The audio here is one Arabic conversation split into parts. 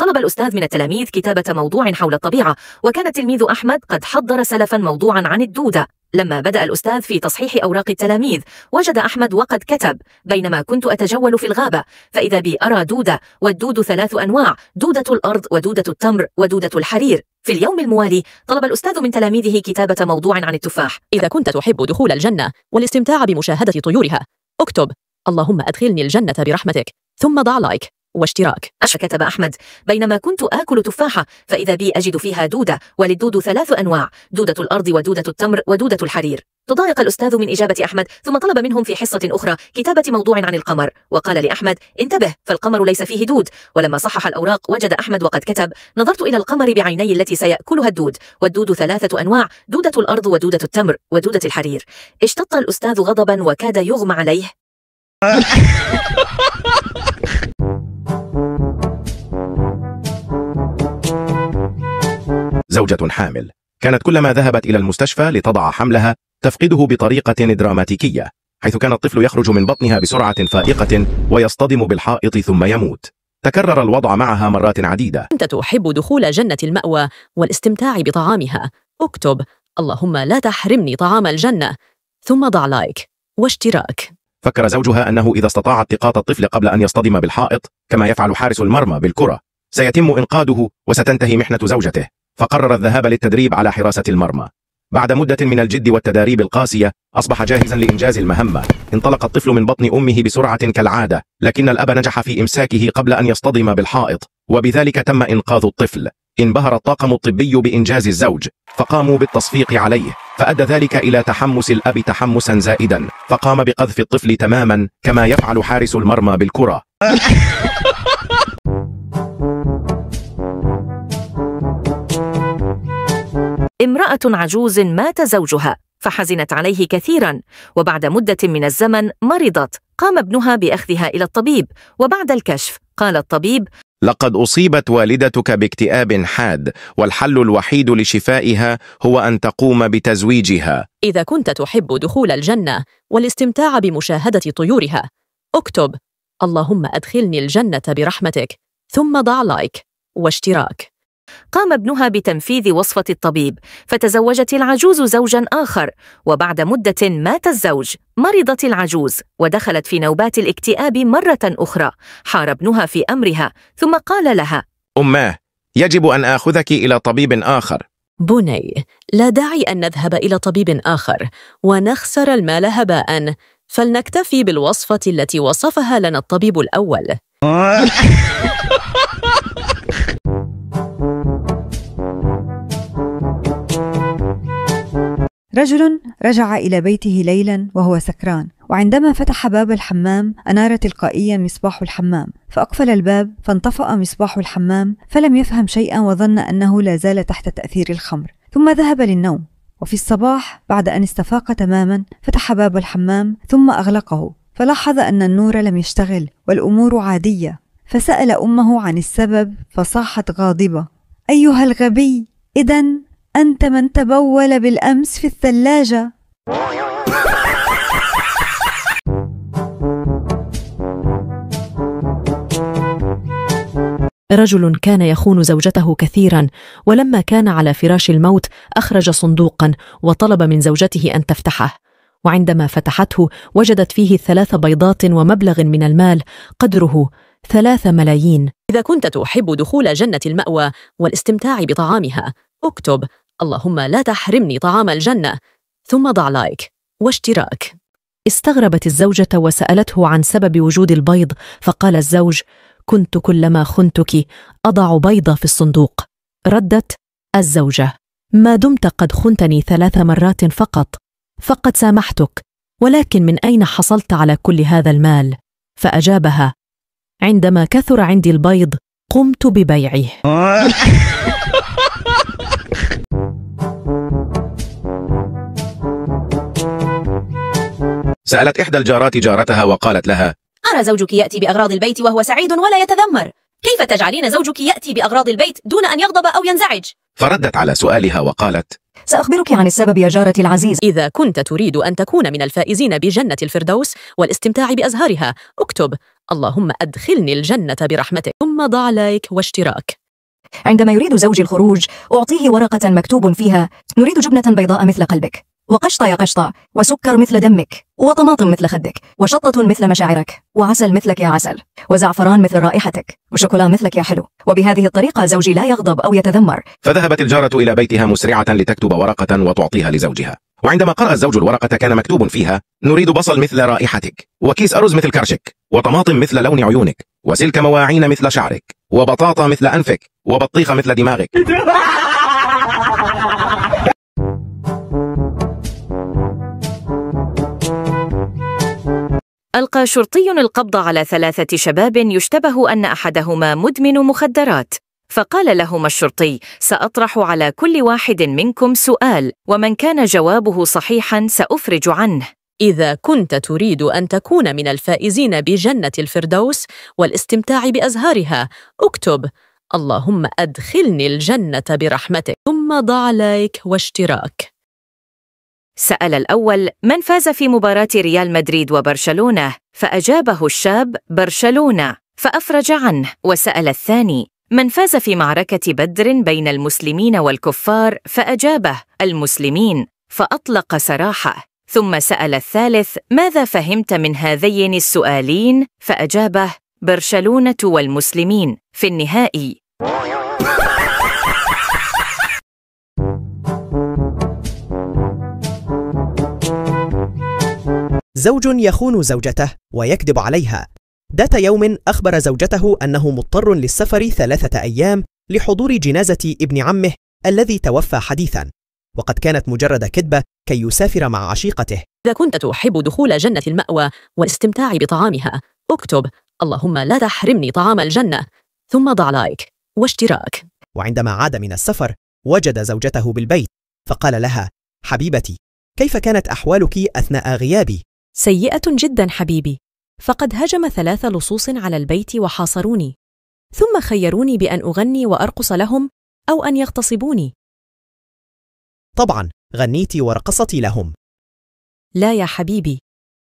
طلب الأستاذ من التلاميذ كتابة موضوع حول الطبيعة، وكان التلميذ أحمد قد حضر سلفا موضوعا عن الدودة. لما بدأ الأستاذ في تصحيح أوراق التلاميذ، وجد أحمد وقد كتب: بينما كنت أتجول في الغابة فإذا بي أرى دودة، والدود 3 أنواع: دودة الأرض، ودودة التمر، ودودة الحرير. في اليوم الموالي طلب الأستاذ من تلاميذه كتابة موضوع عن التفاح. إذا كنت تحب دخول الجنة والاستمتاع بمشاهدة طيورها، اكتب: اللهم أدخلني الجنة برحمتك، ثم ضع لايك واشتراك. كتب أحمد: بينما كنت آكل تفاحة فإذا بي أجد فيها دودة، وللدود 3 أنواع: دودة الأرض، ودودة التمر، ودودة الحرير. تضايق الأستاذ من إجابة أحمد، ثم طلب منهم في حصة أخرى كتابة موضوع عن القمر، وقال لأحمد: انتبه، فالقمر ليس فيه دود. ولما صحح الأوراق وجد أحمد وقد كتب: نظرت إلى القمر بعيني التي سيأكلها الدود، والدود 3 أنواع: دودة الأرض، ودودة التمر، ودودة الحرير. اشتط الأستاذ غضبا وكاد يغمى عليه. زوجة حامل كانت كلما ذهبت إلى المستشفى لتضع حملها تفقده بطريقة دراماتيكية، حيث كان الطفل يخرج من بطنها بسرعة فائقة ويصطدم بالحائط ثم يموت. تكرر الوضع معها مرات عديدة. أنت تحب دخول جنة المأوى والاستمتاع بطعامها، اكتب: اللهم لا تحرمني طعام الجنة، ثم ضع لايك واشتراك. فكر زوجها أنه إذا استطاع التقاط الطفل قبل أن يصطدم بالحائط كما يفعل حارس المرمى بالكرة سيتم إنقاذه وستنتهي محنة زوجته، فقرر الذهاب للتدريب على حراسة المرمى. بعد مدة من الجد والتداريب القاسية أصبح جاهزا لإنجاز المهمة. انطلق الطفل من بطن أمه بسرعة كالعادة، لكن الأب نجح في إمساكه قبل أن يصطدم بالحائط، وبذلك تم إنقاذ الطفل. انبهر الطاقم الطبي بإنجاز الزوج، فقاموا بالتصفيق عليه، فأدى ذلك إلى تحمس الأب تحمسا زائدا، فقام بقذف الطفل تماما كما يفعل حارس المرمى بالكرة. امرأة عجوز مات زوجها فحزنت عليه كثيرا، وبعد مدة من الزمن مرضت. قام ابنها بأخذها إلى الطبيب، وبعد الكشف قال الطبيب: لقد أصيبت والدتك باكتئاب حاد، والحل الوحيد لشفائها هو أن تقوم بتزويجها. إذا كنت تحب دخول الجنة والاستمتاع بمشاهدة طيورها، اكتب: اللهم أدخلني الجنة برحمتك، ثم ضع لايك واشتراك. قام ابنها بتنفيذ وصفة الطبيب، فتزوجت العجوز زوجا آخر، وبعد مدة مات الزوج. مرضت العجوز ودخلت في نوبات الاكتئاب مرة أخرى. حار ابنها في أمرها، ثم قال لها: أماه، يجب أن آخذك إلى طبيب آخر. بني، لا داعي أن نذهب إلى طبيب آخر ونخسر المال هباء، فلنكتفي بالوصفة التي وصفها لنا الطبيب الأول. رجل رجع إلى بيته ليلا وهو سكران، وعندما فتح باب الحمام أنار تلقائيا مصباح الحمام، فأقفل الباب فانطفأ مصباح الحمام، فلم يفهم شيئا وظن أنه لا زال تحت تأثير الخمر، ثم ذهب للنوم. وفي الصباح بعد أن استفاق تماما فتح باب الحمام ثم أغلقه، فلاحظ أن النور لم يشتغل والأمور عادية، فسأل أمه عن السبب فصاحت غاضبة: أيها الغبي، إذن أنت من تبول بالأمس في الثلاجة. رجل كان يخون زوجته كثيرا، ولما كان على فراش الموت أخرج صندوقا وطلب من زوجته أن تفتحه، وعندما فتحته وجدت فيه 3 بيضات ومبلغ من المال قدره 3 ملايين. إذا كنت تحب دخول جنة المأوى والاستمتاع بطعامها، اكتب: اللهم لا تحرمني طعام الجنة، ثم ضع لايك واشتراك. استغربت الزوجة وسألته عن سبب وجود البيض، فقال الزوج: كنت كلما خنتك أضع بيضة في الصندوق. ردت الزوجة: ما دمت قد خنتني 3 مرات فقد سامحتك، ولكن من أين حصلت على كل هذا المال؟ فأجابها: عندما كثر عندي البيض قمت ببيعه. سألت إحدى الجارات جارتها وقالت لها: أرى زوجك يأتي بأغراض البيت وهو سعيد ولا يتذمر، كيف تجعلين زوجك يأتي بأغراض البيت دون أن يغضب أو ينزعج؟ فردت على سؤالها وقالت: سأخبرك عن السبب يا جارتي العزيزة. إذا كنت تريد أن تكون من الفائزين بجنة الفردوس والاستمتاع بأزهارها، اكتب اللهم أدخلني الجنة برحمتك، ثم ضع لايك واشتراك. عندما يريد زوجي الخروج أعطيه ورقة مكتوب فيها: نريد جبنة بيضاء مثل قلبك، وقشطة يا قشطة، وسكر مثل دمك، وطماطم مثل خدك، وشطة مثل مشاعرك، وعسل مثلك يا عسل، وزعفران مثل رائحتك، وشوكولا مثلك يا حلو. وبهذه الطريقة زوجي لا يغضب أو يتذمر. فذهبت الجارة إلى بيتها مسرعة لتكتب ورقة وتعطيها لزوجها. وعندما قرأ الزوج الورقة كان مكتوب فيها: نريد بصل مثل رائحتك، وكيس أرز مثل كرشك، وطماطم مثل لون عيونك، وسلك مواعين مثل شعرك، وبطاطا مثل أنفك، وبطيخة مثل دماغك. ألقى شرطي القبض على 3 شباب يشتبه أن أحدهما مدمن مخدرات، فقال لهما الشرطي: سأطرح على كل واحد منكم سؤال، ومن كان جوابه صحيحا سأفرج عنه. إذا كنت تريد أن تكون من الفائزين بجنة الفردوس والاستمتاع بأزهارها، اكتب اللهم أدخلني الجنة برحمتك، ثم ضع لايك واشتراك. سأل الأول: من فاز في مباراة ريال مدريد وبرشلونة؟ فأجابه الشاب: برشلونة، فأفرج عنه. وسأل الثاني: من فاز في معركة بدر بين المسلمين والكفار؟ فأجابه: المسلمين، فأطلق سراحه. ثم سأل الثالث: ماذا فهمت من هذين السؤالين؟ فأجابه: برشلونة والمسلمين في النهائي. زوج يخون زوجته ويكذب عليها. ذات يوم أخبر زوجته أنه مضطر للسفر 3 أيام لحضور جنازة ابن عمه الذي توفى حديثا، وقد كانت مجرد كذبة كي يسافر مع عشيقته. إذا كنت تحب دخول جنة المأوى والاستمتاع بطعامها، اكتب اللهم لا تحرمني طعام الجنة، ثم ضع لايك واشتراك. وعندما عاد من السفر وجد زوجته بالبيت، فقال لها: حبيبتي، كيف كانت أحوالك أثناء غيابي؟ سيئة جدا حبيبي، فقد هجم 3 لصوص على البيت وحاصروني، ثم خيروني بأن أغني وأرقص لهم أو أن يغتصبوني. طبعا غنيتي ورقصتي لهم. لا يا حبيبي،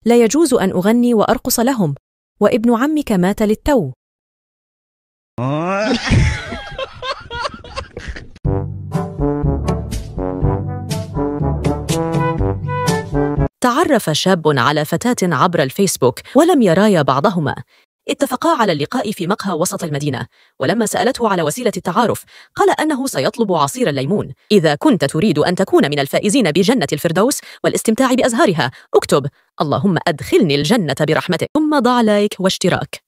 لا يجوز أن أغني وأرقص لهم، وابن عمك مات للتو. تعرف شاب على فتاة عبر الفيسبوك ولم يرايا بعضهما. اتفقا على اللقاء في مقهى وسط المدينة، ولما سألته على وسيلة التعارف قال أنه سيطلب عصير الليمون. إذا كنت تريد أن تكون من الفائزين بجنة الفردوس والاستمتاع بأزهارها، اكتب اللهم أدخلني الجنة برحمتك، ثم ضع لايك واشتراك.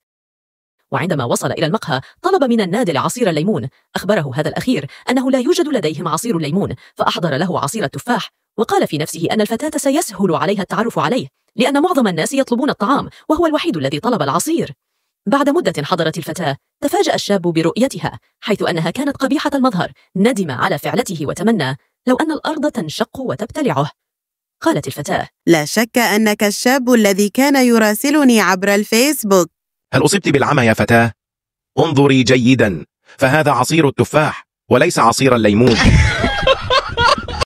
وعندما وصل إلى المقهى طلب من النادل عصير الليمون. أخبره هذا الأخير أنه لا يوجد لديهم عصير الليمون، فأحضر له عصير التفاح، وقال في نفسه أن الفتاة سيسهل عليها التعرف عليه، لأن معظم الناس يطلبون الطعام وهو الوحيد الذي طلب العصير. بعد مدة حضرت الفتاة، تفاجأ الشاب برؤيتها، حيث أنها كانت قبيحة المظهر. ندم على فعلته وتمنى لو أن الأرض تنشق وتبتلعه. قالت الفتاة: لا شك أنك الشاب الذي كان يراسلني عبر الفيسبوك. هل أصبت بالعمى يا فتاة؟ انظري جيدا، فهذا عصير التفاح وليس عصير الليمون.